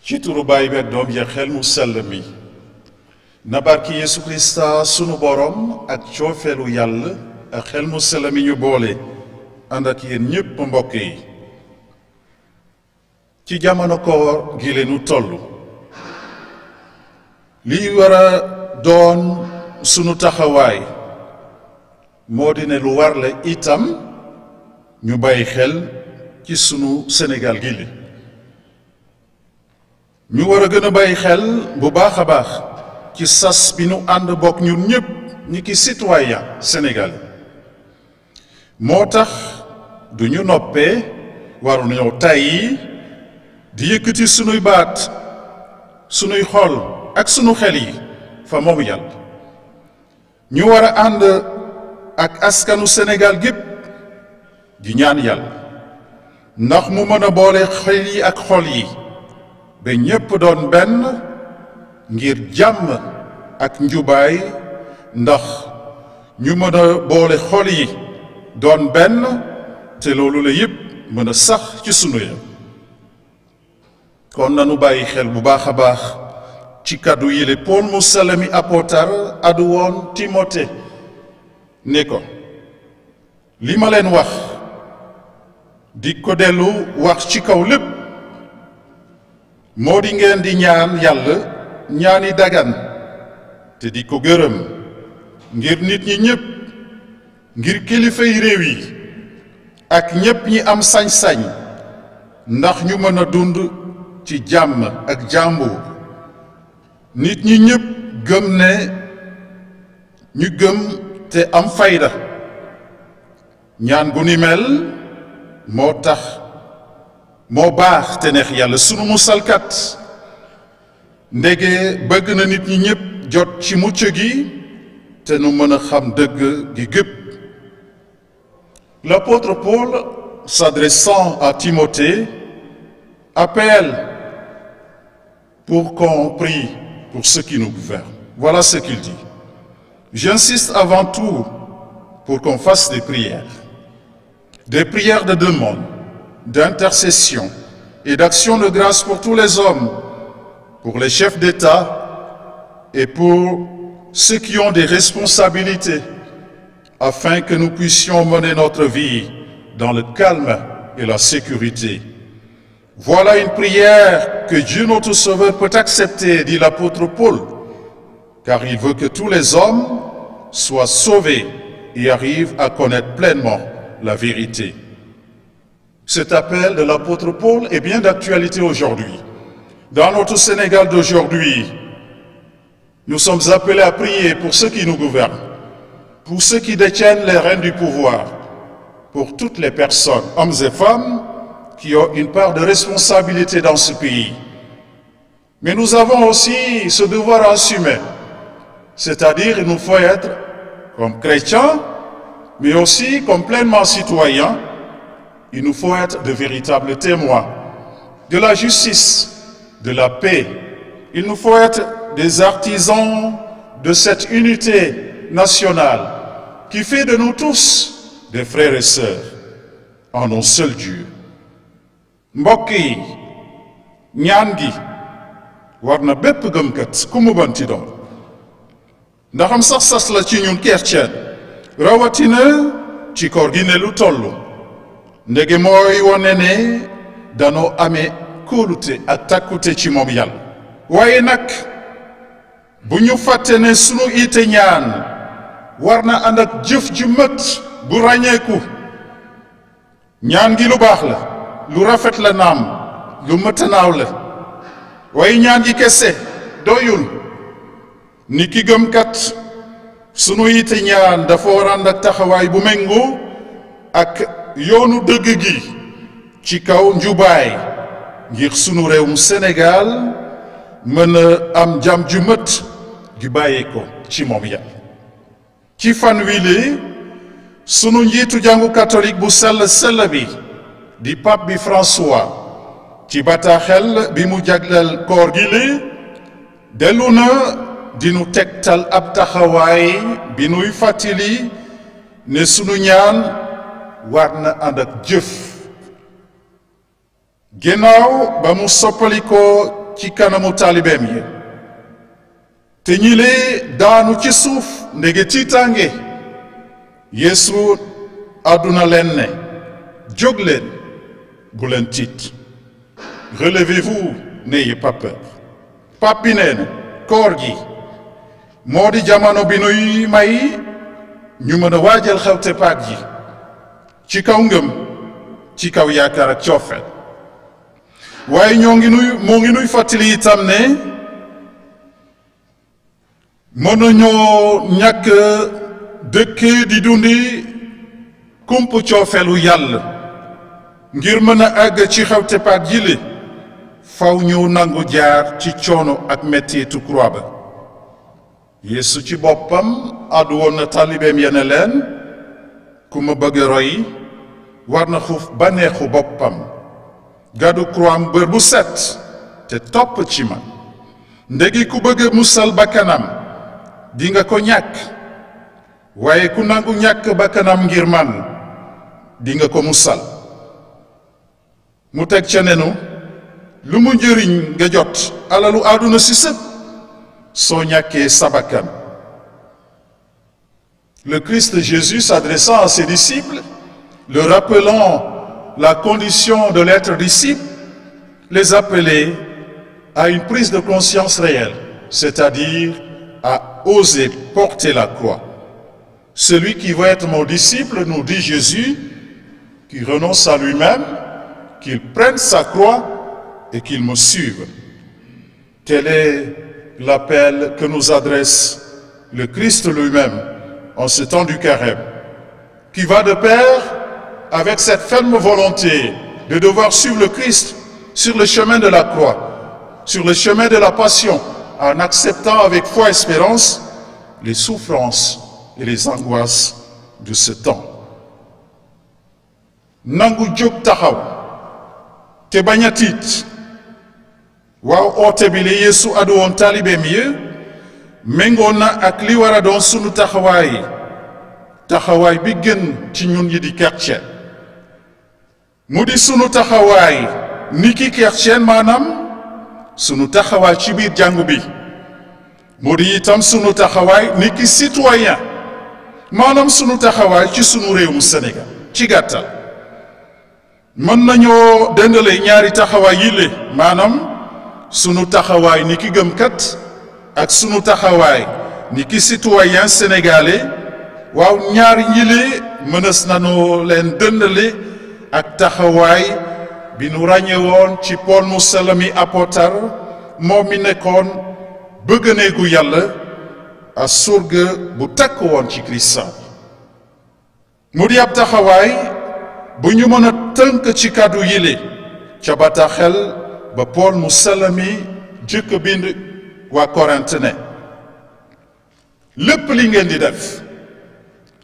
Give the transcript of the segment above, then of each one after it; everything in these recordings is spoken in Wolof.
ci turu Baay bi ak Doom ji ak xel mu sell mi na barki Yeesu Krista sunu borom ak coofeelu yàlla ak xel mu sell mi ñu boole ànd ak yéen ñépp mbokk yi ci jamono koor gi leenu toll li war a doon sunu taxawaay moo di ne lu war la itam ñu bàyyi xel ci sunu Sénégal gi li ñu war a gën a bàyyi xel bu baax a baax ci sas bi nu ànd bokk ñun ñépp ñi ki citoyen sénégalais moo tax du ñu noppee waru ñëw tàyyi di yëkkati sunuy baat sunuy xol ak sunu xel yi fa moomu yàlla ñu war a ànd ak askanu Sénégal gépp di ñaan yàlla ndax mu mën a boole xel yi ak xol yi ba ñépp doon benn ngir jàmm ak njubaay ndax ñu mën a boole xol yi doon benn te loolu la yépp mën a sax ci sunu réew kon nanu bàyyi xel bu baax a baax ci kàddu yile Paul mu sell mi apôtar adu woon Timothée ne ko li ma leen wax di ko dellu wax ci kaw lépp moo di ngeen di ñaan yàlla ñaani dagan te di ko gërëm ngir nit ñi ñépp ngir kilifay réew yi ak ñépp ñi am sañ-sañ ndax ñu mën a dund ci jàmm ak jàmbur nit ñi ñépp gëm ne ñu gëm te am fayda ñaan gu ni mel moo tax moo baax te neex yàlla sunu musalkat ndege bëgg na nit ñi ñépp jot ci mucc gi te nu mën a xam dëgg gi gépp. L'apôtre Paul, s'adressant à Timothée, appelle pour qu'on prie pour ceux qui nous gouvernent. Voilà ce qu'il dit. J'insiste avant tout pour qu'on fasse des prières de demande, d'intercession et d'action de grâce pour tous les hommes, pour les chefs d'État et pour ceux qui ont des responsabilités, afin que nous puissions mener notre vie dans le calme et la sécurité. Voilà une prière que Dieu notre Sauveur peut accepter, dit l'apôtre Paul, car il veut que tous les hommes soient sauvés et arrivent à connaître pleinement la vérité. Cet appel de l'apôtre Paul est bien d'actualité aujourd'hui. Dans notre Sénégal d'aujourd'hui, nous sommes appelés à prier pour ceux qui nous gouvernent, pour ceux qui détiennent les rênes du pouvoir, pour toutes les personnes, hommes et femmes, qui ont une part de responsabilité dans ce pays. Mais nous avons aussi ce devoir à assumer, c'est-à-dire il nous faut être comme chrétiens, mais aussi comme pleinement citoyens, il nous faut être de véritables témoins de la justice, de la paix. Il nous faut être des artisans de cette unité nationale qui fait de nous tous des frères et sœurs en un seul Dieu. mbokk yi ñaan gi war na bépp gëmkat ku mu banti doon ndaxam sax sas la ci ñun chrétien rawatina ci koor gi ne lu toll ndege mooy wone ne danoo amee kóolute ak takkute ci moom yàlla waaye nag bu ñu fàtte ne sunu ite ñaan war na ànd ak jëf ju mët bu ràññeeku ñaan gi lu baax la lu rafet la naam lu mëtanaaw la waaye ñaan gi kese doyul ni ki gëmkat sunu ite ñaan dafa war ànd ak taxawaay bu méngoo ak yoonu dëgg gi ci kaw njubaay ngir sunu réewum Sénégal mën a am jàmm ju mët gi bàyyee ko ci moom yàlla ci fan wile sunu njiitu jàngu catholique bu sell bi di pape bi François ci bataaxel bi mu jagleel koor gi li dellu na dinu tegtal ab taxawaay bi nuy fàttali ne sunu ñaan war na ànd ak jëf ginnaaw ba mu soppalikoo ci kanamu taalibeem yi te ñilee daanu ci suuf ndege tiitaange Yeesu àdduna leen ne jóg leen bu leen tiit relevez-vous n'ayez pas peur Pape bi nee na koor gi moo di jamono bi nuy may ñu mën a waajal xewte Pâques ji ci kaw ngëm ci kaw yaakaar ak coofeel waaye moo ngi nuy fàttali itam ne mënuñoo ñàkk dëkk di dundi kump coofeelu yàlla ngir mën a àgg ci xewte Pâques ji li faw ñu nangu jaar ci coono ak mettitu croix ba Yeesu ci boppam àddu woon na taalibeem ya ne leen ku ma bëgg roy war na xuuf bànneexu boppam gàddu croix bër bu set te topp ci man ndegi ku bëgg musal bakkanam di nga ko ñàkk waaye ku nangu ñàkk bakkanam ngir man di nga ko musal mu teg ca nenu lu mu njëriñ nga jot alalu àdduna si sëpp soo ñàkkee sa bakkan Le Christ Jésus s'adressant à ses disciples, leur rappelant la condition de l'être disciple, les appelait à une prise de conscience réelle, c'est-à-dire à oser porter la croix. Celui qui veut être mon disciple, nous dit Jésus, qui renonce à lui-même, qu'il prenne sa croix et qu'il me suive. Tel est l'appel que nous adresse le Christ lui-même en ce temps du carême, qui va de pair avec cette ferme volonté de devoir suivre le Christ sur le chemin de la croix, sur le chemin de la passion, en acceptant avec foi et espérance les souffrances et les angoisses de ce temps. nangu jóg taxaw te bañ a tiit waaw oote bi la Yeesu adu woon taalibeem yi méngoon na ak li war a doon sunu taxawaay bi gën ci ñun yi di chrétien mu di sunu taxawaay ni ki chrétien maanaam sunu taxawaay ci biir jàngu bi mu di itam sunu taxawaay ni ki citoyen maanaam sunu taxawaay ci sunu réewum Sénégal ci gàttal mën nañoo dendale ñaari taxawaay yi le maanaam sunu taxawaay ni ki gëmkat ak sunu taxawaay ni ki citoyen sénégalais waaw ñaari ñile mënees nañu leen dendale ak taxawaay bi nu ràññee woon ci Paul mu sell mi apôtar moom mi nekkoon bëgg néegu yàlla a surga bu takk woon ci Kirist mu di ab taxawaay bu ñu mën a tënk ci kàddu yile ca bataaxel ba Paul mu sell mi jëkk bind waa Korint ne lépp li ngeen di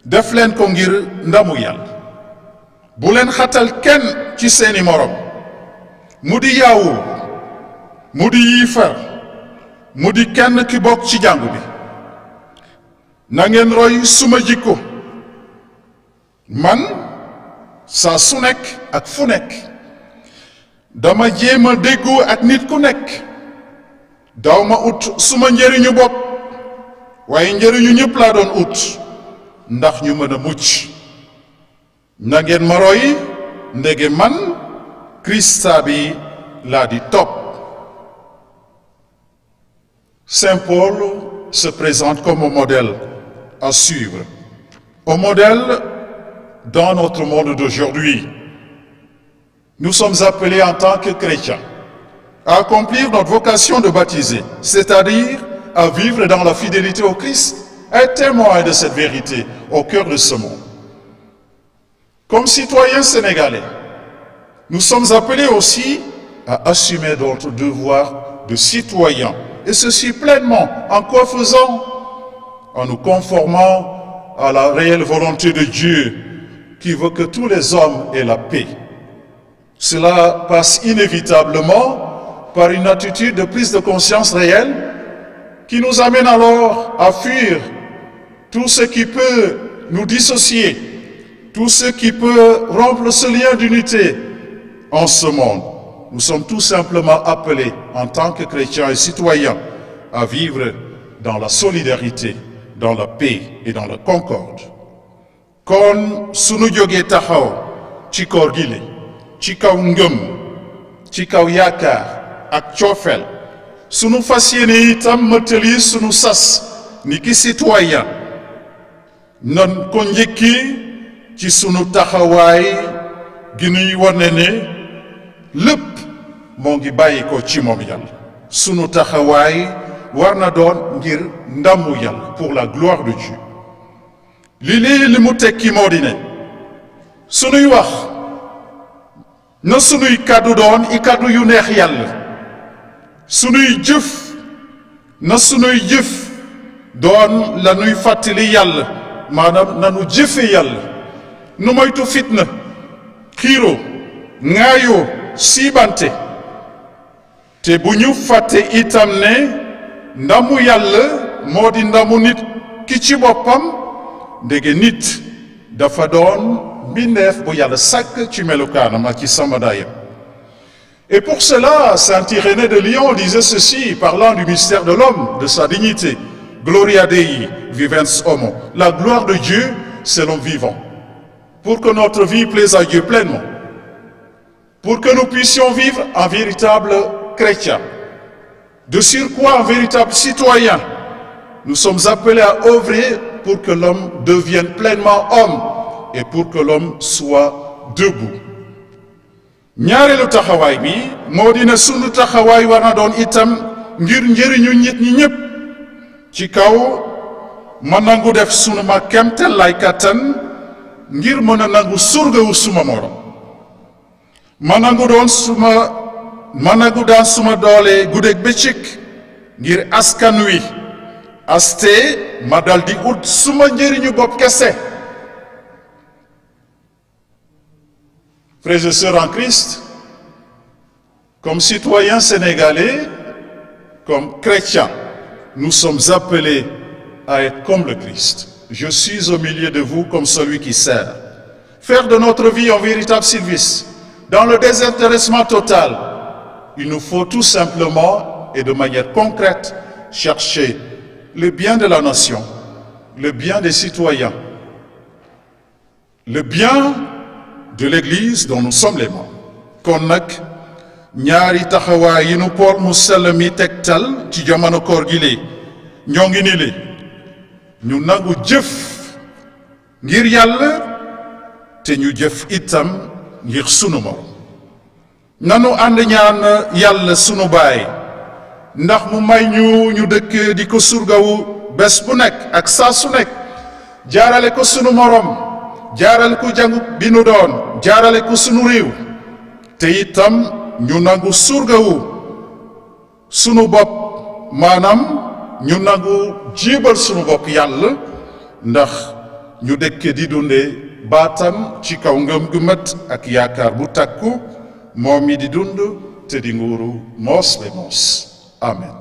def leen ko ngir ndamu yàlla bu leen xatal kenn ci seeni morom mu di yaawur mu di yiifar mu di kenn ki bokk ci jàngu bi na ngeen roy suma jikko man saa su nekk ak fu nekk dama jéem a déggoo ak nit ku nekk daw ma ut suma njëriñu bopp waaye njëriñu ñëpp laa doon ut ndax ñu mën a mucc na ngeen ma roy ndege man Krista bi laa di topp. Saint Paul se présente comme un modèle à suivre, un modèle dans notre monde d'aujourd'hui. Nous sommes appelés en tant que chrétiens à accomplir notre vocation de baptiser, c'est-à-dire à vivre dans la fidélité au Christ, à être témoin de cette vérité au cœur de ce monde. Comme citoyens sénégalais, nous sommes appelés aussi à assumer notre devoir de citoyens, et ceci pleinement, en quoi faisant? En nous conformant à la réelle volonté de Dieu, qui veut que tous les hommes aient la paix. Cela passe inévitablement par une attitude de prise de conscience réelle qui nous amène alors à fuir tout ce qui peut nous dissocier, tout ce qui peut rompre ce lien d'unité en ce monde. nous sommes tout simplement appelés en tant que chrétiens et citoyens à vivre dans la solidarité, dans la paix et dans la concorde. Kon sunu jógee taxaw ci koor gi li ci kaw ngëm ci kaw yaakaar ak coofeel sunu fas yéene itam mëtali sunu sas ni ki citoyen nan ko njëkki ci sunu taxawaay gi nuy wane ne lépp moo ngi bàyyi ko ci moom Yàlla sunu taxawaay war na doon ngir ndamu Yàlla pour la gloire de Dieu li mu tekki moo di ne sunuy wax na sunuy kàddu doon i kàddu yu neex Yàlla sunuy jëf na sunuy jëf doon la nuy fàttali Yàlla maanaam nanu jëfe Yàlla nu moytu fitna xiiro ŋaayoo siibante te bu ñu fàtte itam ne ndamu Yàlla moo di ndamu nit ki ci boppam ndege nit dafa doon mbindeef bu Yàlla sàkk ci melokaanam ak ci samadaayam. Et pour cela, saint Irénée de Lyon disait ceci, parlant du mystère de l'homme, de sa dignité. Gloria Dei vivens homo. La gloire de Dieu, c'est l'homme vivant. Pour que notre vie plaise à Dieu pleinement. Pour que nous puissions vivre en véritable chrétien. De surcroît, un véritable citoyen. Nous sommes appelés à œuvrer pour que l'homme devienne pleinement homme et pour que l'homme soit debout. ñaareelu taxawaay bi moo dina sunu taxawaay war na doon itam ngir njëriñu nit ñi ñëpp ci kaw ma nangu def sunu ma kemtel lay kattan ngir mën a nangu surgawu suma morom ma nangu daan suma doole guddeeg bëccëg ngir askan wi aste ma dal di ut suma njëriñu bopp kese. Frères et sœurs en Christ, comme citoyens sénégalais, comme chrétiens, nous sommes appelés à être comme le Christ. Je suis au milieu de vous comme celui qui sert. Faire de notre vie un véritable service, dans le désintéressement total. Il nous faut tout simplement et de manière concrète chercher le bien de la nation, le bien des citoyens, le bien de l'Église dont nous sommes les membres. kon nag ñaari taxawaay yi nu Paul mu sell mi tegtal ci jamono koor gi li ñoo ngi ni li ñu nangu jëf ngir Yàlla te ñu jëf itam ngir sunu morom nanu ànd ñaan Yàlla sunu baay ndax mu may ñu dëkk di ko surgawu bés bu nekk ak saa su nekk jaarale ko sunu morom jaarale ko jàngu bi nu doon jaarale ko sunu réew te itam ñu nangu surgawu sunu bopp maanaam ñu nangu jiibal sunu bopp Yàlla ndax ñu dëkk di dundee baatam ci kaw ngëm gu mat ak yaakaar bu takku moom mi di dund te di nguuru moos be moos amen.